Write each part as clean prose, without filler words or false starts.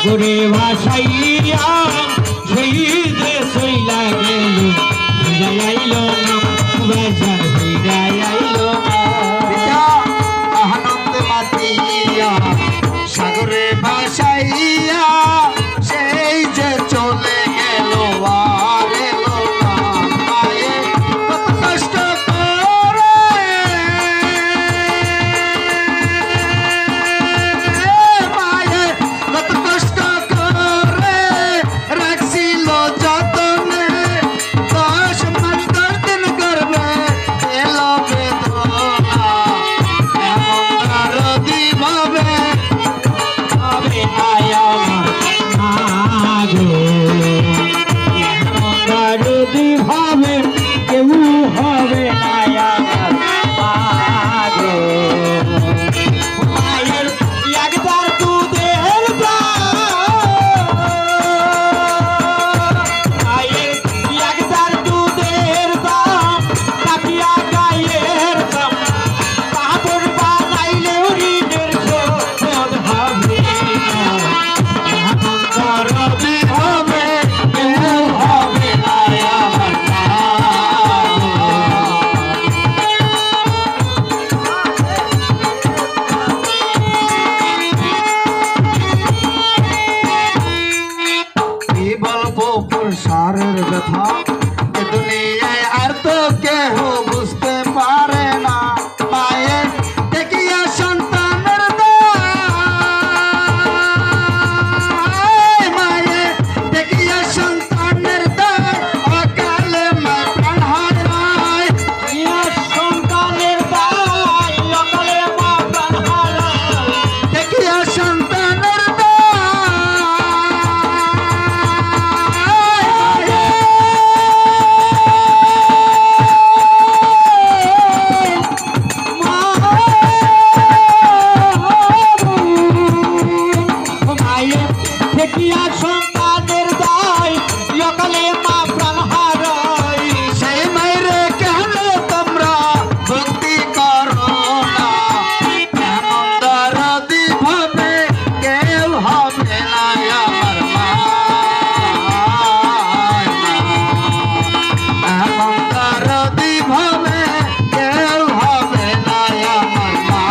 সাগরে ভাসাইয়া সেই যে সইলা গেল ফিরাই আইল না বেজার ফিরাই আইল আনন্দে মাতিয়া সাগরে ভাসাইয়া সেই যে চলে গেল আর এলো না মায়ে কত কষ্ট করে মায়ে কত কষ্ট করে রাখছিল যতনে 10 মাস 10 দিন করবে এলো বেদনা এমন দরদি ভাবে হবে আয়া মাগো এমন দরদি ভাবে কেউ হবে আয়া মাগো মায়ের একবার দুধের মায়ের একবার দুধের দাম কাটিয়া গায়ের দাম কাপড় বানাইলেও ঋণের শোধ হবে দরদি হবে কেউ হবে না আমার কি বলবো পুরুষারের ব্যথা এ দুনিয়ায় আর তো কেহ বুঝতে পারে না মায়ের দেখিয়া সন্তানের দায় মায়ের দেখিয়া সন্তানের দায় অকালে মা প্রাণ হারায় সন্তানের দায় অকালে মা প্রাণ হারায় দেখিয়া সন্তানের দেখিয়া সন্তানের দায় অকালে মা প্রাণ হারায় সেই মায়েরে কেন তোমরা ভক্তি করো না এমন দরদি ভাবে কেউ হবে না আমার মা এমন দরদি ভাবে কেউ হবে না আমার মা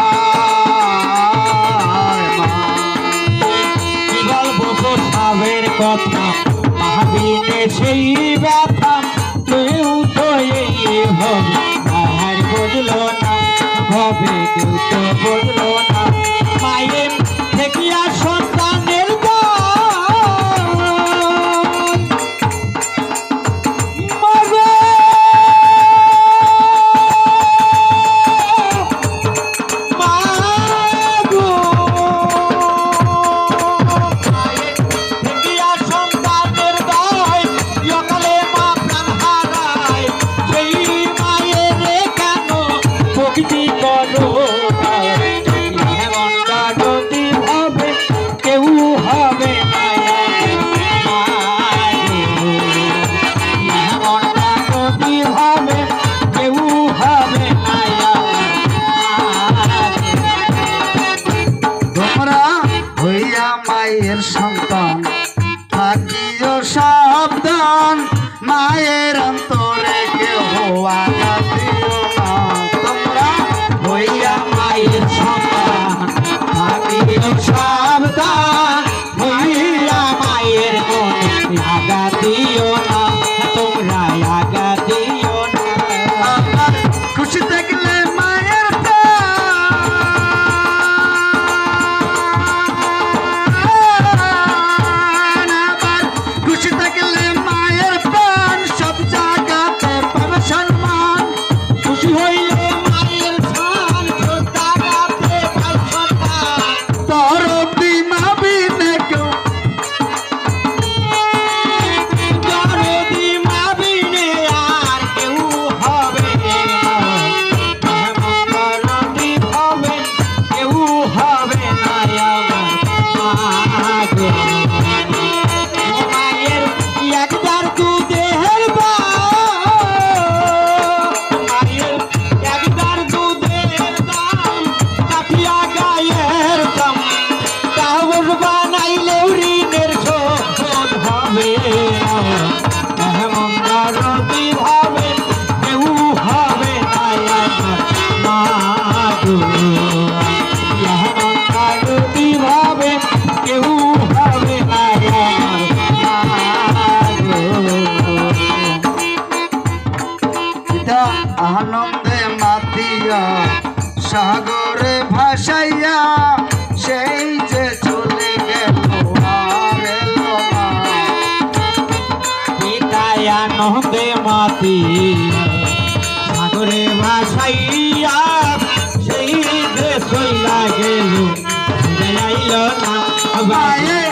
কি বলবো প্রসাবের কথা ভাবিনে সেই ব্যথা কেউ তো এই হবে আর বুঝলো না হবে কেউ তো বুঝলো না মায়ের দেখিয়া সন্তানের কেউ আগা দিও না, তোমরা আগা দিও না। আমার খুশি দেখলে মায়ের প্রাণ, আমার খুশি দেখলে মায়ের প্রাণ, সব জায়গাতে পাবে সম্মান। খুশি হইলে মায়ের ছান, সব জায়গাতে পাই সম্মান। তোর বিমা বিনে কেউ দরদি মা বিনে আর কেউ হবে না, মেহমান দরদি হবে কেউ হবে না আমার মা গো। ও মায়ের একবার দুধের মায়ের একবার দুধের দাম কাঠিয়া গায়ের দাম, কাগজ বানাইলেও ঋণের শোধ হবে না, মেহমান দরদি হবে কেউ হবে না আমার মা গো। মেহমান দরদি হবে কেউ হবে না আমার মা গো। পিতা আনন্দে মাতিয়া সাগরে ভাসাইয়া, সেই যে চলে গেল আর এলো না। পিতায় আনন্দে মাতি সাগরে ভাসাইয়া, সেই দেশ চইলা গেল, ফিরে আইল না। মায়ের